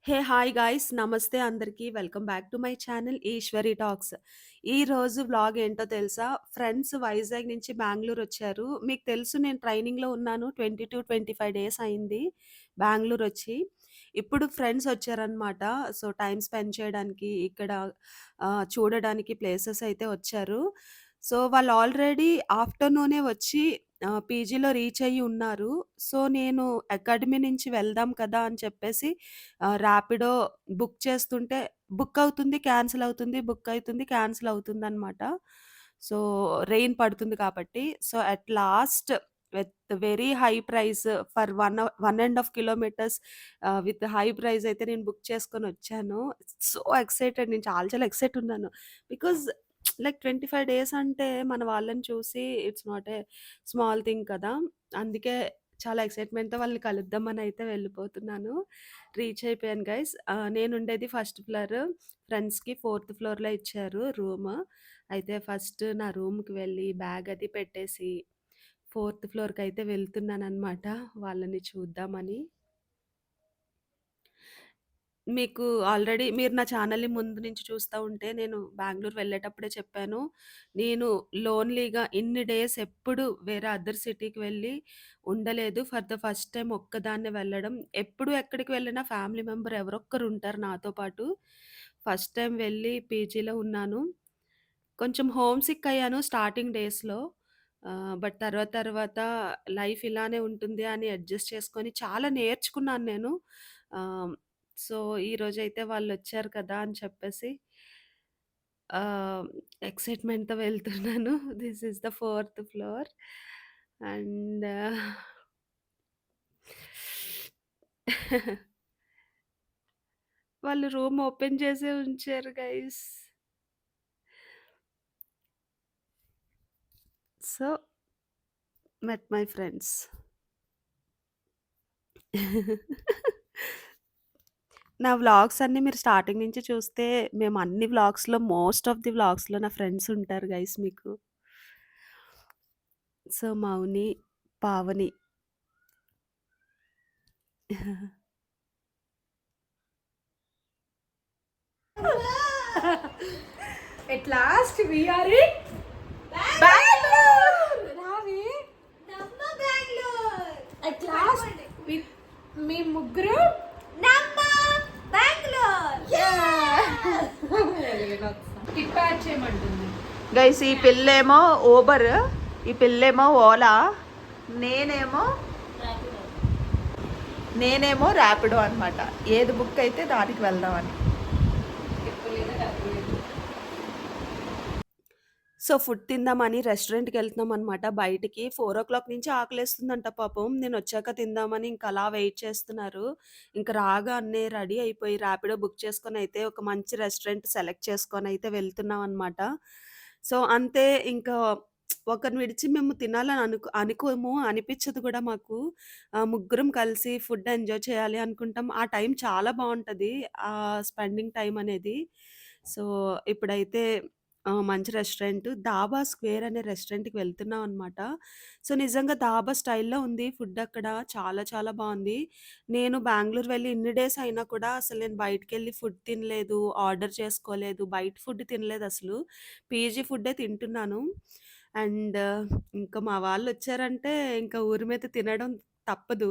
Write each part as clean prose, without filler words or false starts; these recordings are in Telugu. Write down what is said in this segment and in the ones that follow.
హాయ్ గైస్ నమస్తే అందరికీ welcome back to my channel Eshwari talks. ఈ రోజు వ్లాగ్ ఏంటో తెలుసా? ఫ్రెండ్స్ వైజాగ్ నుంచి బెంగుళూరు వచ్చారు. మీకు తెలుసు నేను ట్రైనింగ్‌లో ఉన్నాను. 20-25 డేస్ అయింది బెంగుళూరు వచ్చి. ఇప్పుడు ఫ్రెండ్స్ వచ్చారనమాట. సో, టైమ్ స్పెండ్ చేయడానికి ఇక్కడ చూడడానికి ప్లేసెస్ అయితే వచ్చారు. సో, వాళ్ళు ఆల్రెడీ ఆఫ్టర్‌నూనే వచ్చి పీజీలో రీచ్ అయ్యి ఉన్నారు. సో, నేను అకాడమీ నుంచి వెళ్దాం కదా అని చెప్పేసి ర్యాపిడో బుక్ చేస్తుంటే బుక్ అవుతుంది, క్యాన్సిల్ అవుతుంది, బుక్ అయితుంది, క్యాన్సిల్ అవుతుందనమాట. సో, రెయిన్ పడుతుంది కాబట్టి. So, at last with very high price for 1 kilometres with high price అయితే నేను బుక్ చేసుకొనొచ్చాను. సో ఎక్సైటెడ్, నేను చాలా చాలా ఎక్సైట్ ఉన్నాను. బికాజ్ లైక్ 25 డేస్ అంటే మన వాళ్ళని చూసి it's not a small thing కదా! అందుకే చాలా ఎక్సైట్‌మెంట్‌తో వాళ్ళని కలుద్దామని అయితే వెళ్ళిపోతున్నాను. రీచ్ అయిపోయాను గైస్. నేనుండేది ఫస్ట్ ఫ్లోర్. ఫ్రెండ్స్‌కి ఫోర్త్ ఫ్లోర్‌లో ఇచ్చారు రూమ్. అయితే ఫస్ట్ నా రూమ్‌కి వెళ్ళి బ్యాగ్ అది పెట్టేసి ఫోర్త్ ఫ్లోర్‌కయితే వెళ్తున్నాననమాట వాళ్ళని చూద్దామని. మీకు ఆల్రెడీ మీరు నా ఛానల్‌ని ముందు నుంచి చూస్తా ఉంటే నేను బెంగుళూరు వెళ్ళేటప్పుడే చెప్పాను. నేను లోన్‌లీగా ఇన్ని డేస్ ఎప్పుడు వేరే అదర్ సిటీకి వెళ్ళి ఉండలేదు. ఫర్ ద ఫస్ట్ టైమ్ ఒక్కదాన్నే వెళ్ళడం. ఎప్పుడు ఎక్కడికి వెళ్ళినా ఫ్యామిలీ మెంబర్ ఎవరో ఒకరు ఉంటారు నాతో పాటు. ఫస్ట్ టైమ్ వెళ్ళి పీజీలో ఉన్నాను. కొంచెం హోమ్ సిక్ అయ్యాను స్టార్టింగ్ డేస్‌లో. బట్ తర్వాత తర్వాత లైఫ్ ఇలానే ఉంటుంది అని అడ్జస్ట్ చేసుకొని చాలా నేర్చుకున్నాను నేను. ఆహ్, సో, ఈరోజైతే వాళ్ళొచ్చారు కదా అని చెప్పేసి ఆహ్, ఎక్సైట్‌మెంట్‌తో వెళ్తున్నాను. This is the fourth floor and వాళ్ళు రూమ్ ఓపెన్ చేసే ఉంచారు guys. So, met my friends. నా వ్లాగ్స్ అన్నీ మీరు స్టార్టింగ్ నుంచి చూస్తే మేము అన్ని వ్లాగ్స్‌లో మోస్ట్ ఆఫ్ ది వ్లాగ్స్‌లో నా ఫ్రెండ్స్ ఉంటారు గైస్ మీకు. So, Mouni, Pavani. At last we are in Bangalore. Ravi. నమ్మ Bengaluru At last with me ముగ్గురు నమ్మ బెంగళూరు టిప్ యాడ్ చేయమంటుంది. గైస్ ఈ పిల్లేమో ఊబర్, ఈ పిల్లేమో ఓలా, నేనేమో నేనేమో ర్యాపిడో అనమాట. ఏది బుక్ అయితే దానికి వెళ్దామని. సో, ఫుడ్ తిందామని రెస్టారెంట్‌కెళ్తున్నామనమాట బయటికి. 4:00 నుంచి ఆకలేస్తుందంట పాపం. నేనొచ్చాక తిందామని ఇంక అలా వెయిట్ చేస్తున్నారు. ఇంక రాగానే రెడీ అయిపోయి ర్యాపిడో బుక్ చేసుకొనైతే ఒక మంచి రెస్టారెంట్ సెలెక్ట్ చేసుకొనైతే వెళ్తున్నామనమాట. సో, అంతే ఇంకా ఒకరిని విడిచి మేము తినాలని అనుకోము. అనిపిచ్చదు గూడా మాకు. ముగ్గురం కలిసి ఫుడ్ ఎంజాయ్ చేయాలి అనుకుంటాం. ఆ టైం చాలా బావుంటది. స్పెండింగ్ టైమ్ అనేది. సో, ఇప్పుడైతే మంచి రెస్టారెంట్ 'దాబా స్క్వేర్' అనే రెస్టారెంట్‌కి వెళ్తున్నాం అనమాట. సో, నిజంగా దాబా స్టైల్‌లో ఉంది ఫుడ్ అక్కడ. చాలా చాలా బావుంది. నేను బెంగుళూరు వెళ్ళి ఇన్ని డేస్ అయినా కూడా అసలు నేను బయటికెళ్ళి ఫుడ్ తినలేదు. ఆర్డర్ చేసుకోలేదు. బయట ఫుడ్ తినలేదసలు. పీజీ ఫుడ్డే తింటున్నాను. అండ్ ఇంకా మా వాళ్ళొచ్చారంటే ఇంకా ఊరి మీద తినడం తప్పదు.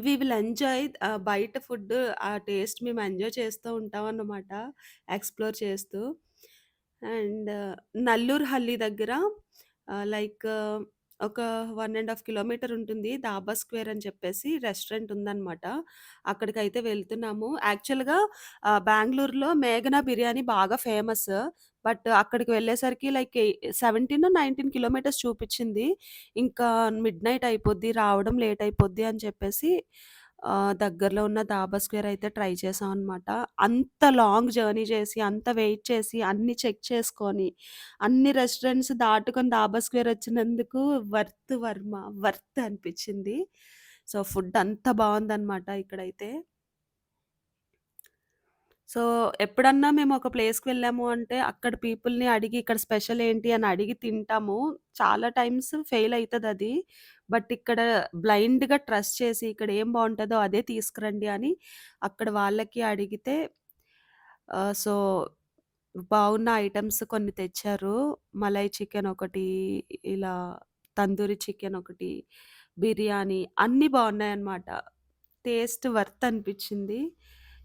వి విల్ ఎంజాయ్ బయట ఫుడ్ ఆ టేస్ట్ మేము ఎంజాయ్ చేస్తూ ఉంటామన్నమాట. ఎక్స్‌ప్లోర్ చేస్తూ. అండ్ నల్లూరు హల్లి దగ్గర లైక్ ఒక 1 కిలోమీటర్ ఉంటుంది. దాబా స్క్వేర్ అని చెప్పేసి రెస్టారెంట్ ఉందన్నమాట. అక్కడికైతే వెళ్తున్నాము. యాక్చువల్‌గా బెంగుళూరులో మేఘనా బిర్యానీ బాగా ఫేమస్. బట్ అక్కడికి వెళ్ళేసరికి లైక్ 17, 19 కిలోమీటర్స్ చూపిచ్చింది. ఇంకా మిడ్‌నైట్ అయిపోద్ది. రావడం లేట్ అయిపోద్ది అని చెప్పేసి దగ్గరలో ఉన్న దాబా స్క్వేర్ అయితే ట్రై చేశామనమాట. అంత లాంగ్ జర్నీ చేసి, అంత వెయిట్ చేసి, అన్నీ చెక్ చేసుకొని, అన్ని రెస్టారెంట్స్ దాటుకొని దాబా స్క్వేర్ వచ్చినందుకు వర్త్ అనిపిచ్చింది. సో, ఫుడ్ అంత బావుందనమాట ఇక్కడైతే. సో, ఎప్పుడన్నా మేము ఒక ప్లేస్‌కి వెళ్ళాము అంటే, అక్కడ పీపుల్‌ని అడిగి ఇక్కడ స్పెషల్ ఏంటి అని అడిగి తింటాము. చాలా టైమ్స్ ఫెయిల్ అయితదది. బట్ ఇక్కడ బ్లైండ్‌గా ట్రస్ట్ చేసి ఇక్కడ ఏం బావుంటదో అదే తీసుకురండి అని అక్కడ వాళ్ళకి అడిగితే సో, బాగున్న ఐటెమ్స్ కొన్ని తెచ్చారు. మలై చికెన్ ఒకటి, ఇలా తందూరి చికెన్ ఒకటి, బిర్యానీ అన్నీ బావున్నాయన్నమాట. టేస్ట్ వర్త్ అనిపిచ్చింది.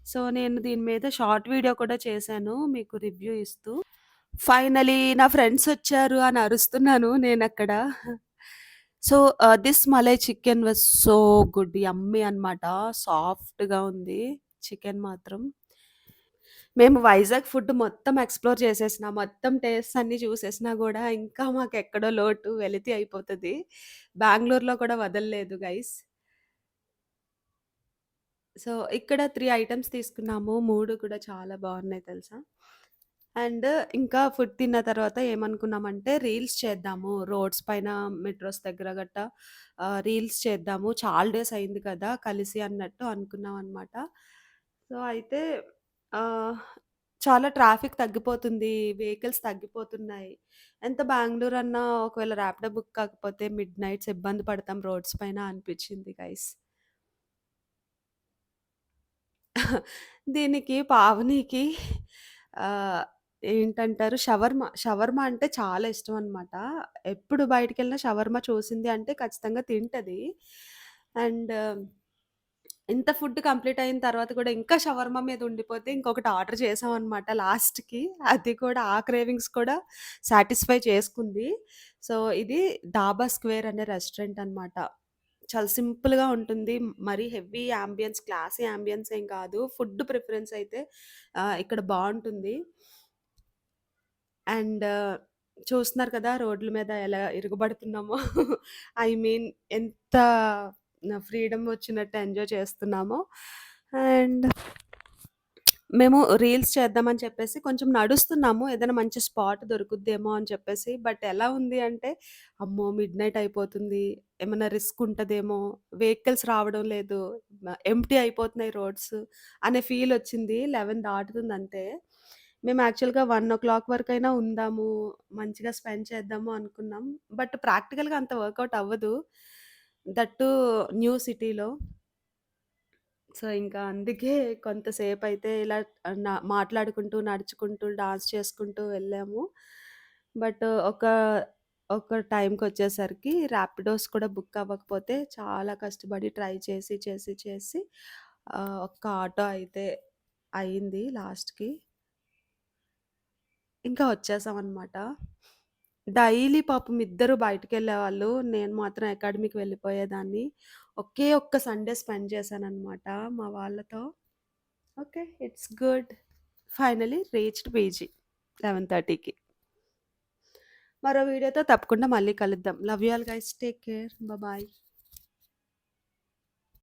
సో, నేను దీని మీద షార్ట్ వీడియో కూడా చేశాను మీకు రివ్యూ ఇస్తూ. ఫైనలీ నా ఫ్రెండ్సొచ్చారు అని అరుస్తున్నాను నేనక్కడ. So, this malai chicken was so good. Yummy అనమాట. సాఫ్ట్‌గా ఉంది చికెన్ మాత్రం. మేము వైజాగ్ ఫుడ్ మొత్తం ఎక్స్‌ప్లోర్ చేసేసినా, మొత్తం టేస్ట్స్ అన్నీ చూసేసినా గూడా ఇంకా మాకెక్కడో లోటు వెలితి అయిపోతది. బెంగుళూరులో కూడా వదలలేదు గైస్. సో, ఇక్కడ 3 ఐటెమ్స్ తీసుకున్నాము. 3 కూడా చాలా బావున్నాయి తెలుసా! అండ్ ఇంకా ఫుడ్ తిన్న తర్వాత ఏమనుకున్నామంటే రీల్స్ చేద్దాము. రోడ్స్ పైన, మెట్రోస్ దగ్గర గట్టా రీల్స్ చేద్దాము. చాలా డేస్ అయింది కదా! కలిసి అన్నట్టు అనుకున్నామనమాట. సో, అయితే ఆహ్, చాలా ట్రాఫిక్ తగ్గిపోతుంది. వెహికల్స్ తగ్గిపోతున్నాయి. ఎంత బెంగుళూరు అన్నా ఒకవేళ ర్యాపిడో బుక్ కాకపోతే మిడ్ నైట్స్ ఇబ్బంది పడతాం రోడ్స్ పైన అనిపిచ్చింది గైస్. దీనికి పావనికి ఆహ్, ఏంటంటారు షవర్మా. షవర్మా అంటే చాలా ఇష్టమనమాట. ఎప్పుడు బయటికెళ్ళినా షవర్మా చూసింది అంటే ఖచ్చితంగా తింటది. అండ్ ఇంత ఫుడ్ కంప్లీట్ అయిన తర్వాత కూడా ఇంకా షవర్మా మీద ఉండిపోతే ఇంకొకటి ఆర్డర్ చేశామనమాట లాస్ట్‌కి. అది కూడా ఆ క్రేవింగ్స్ కూడా సాటిస్ఫై చేసుకుంది. సో, ఇది డాబా స్క్వేర్ అనే రెస్టారెంట్ అనమాట. చాలా సింపుల్‌గా ఉంటుంది. మరీ హెవీ యాంబియన్స్, క్లాసీ యాంబియన్స్ ఏం కాదు. ఫుడ్ ప్రిఫరెన్స్ అయితే ఇక్కడ బావుంటుంది. అండ్ చూస్తున్నారు కదా! రోడ్ల మీద ఎలా ఇరుగబడుతున్నామో. ఐ మీన్ ఎంత ఫ్రీడమ్ వచ్చినట్టు ఎంజాయ్ చేస్తున్నామో. అండ్ మేము రీల్స్ చేద్దామని చెప్పేసి కొంచెం నడుస్తున్నాము. ఏదైనా మంచి స్పాట్ దొరుకుద్దేమో అని చెప్పేసి. బట్ ఎలా ఉంది అంటే, అమ్మో! మిడ్‌నైట్ అయిపోతుంది. ఏమన్నా రిస్క్ ఉంటదేమో, వెహికల్స్ రావడం లేదు, ఎంప్టీ అయిపోతున్నాయి రోడ్స్ అనే ఫీల్ వచ్చింది. 11 దాటుతుంది అంతే. మేము యాక్చువల్‌గా 1:00 వరకైనా ఉందాము, మంచిగా స్పెండ్ చేద్దాము అనుకున్నాం. బట్ ప్రాక్టికల్‌గా అంత వర్కౌట్ అవ్వదు. దట్ టూ న్యూ సిటీలో. సో, ఇంకా అందుకే కొంతసేపయితే ఇలా మాట్లాడుకుంటూ, నడుచుకుంటూ, డాన్స్ చేసుకుంటూ వెళ్ళాము. బట్ ఒక టైంకొచ్చేసరికి ర్యాపిడోస్ కూడా బుక్ అవ్వకపోతే చాలా కష్టపడి ట్రై చేసి, చేసి, చేసి ఒక్క ఆటో అయితే అయింది లాస్ట్‌కి. ఇంకా వచ్చేసామనమాట. డైలీ పాపం ఇద్దరు బయటికెళ్ళేవాళ్ళు. నేను మాత్రం అకాడమీకి వెళ్ళిపోయేదాన్ని. ఒకే ఒక్క సండే స్పెండ్ చేశాననమాట మా వాళ్ళతో. Okay. It's good. Finally reached PG 11:30కి. మరో వీడియోతో తప్పకుండా మళ్ళీ కలుద్దాం. Love you all guys. Take care. Bye.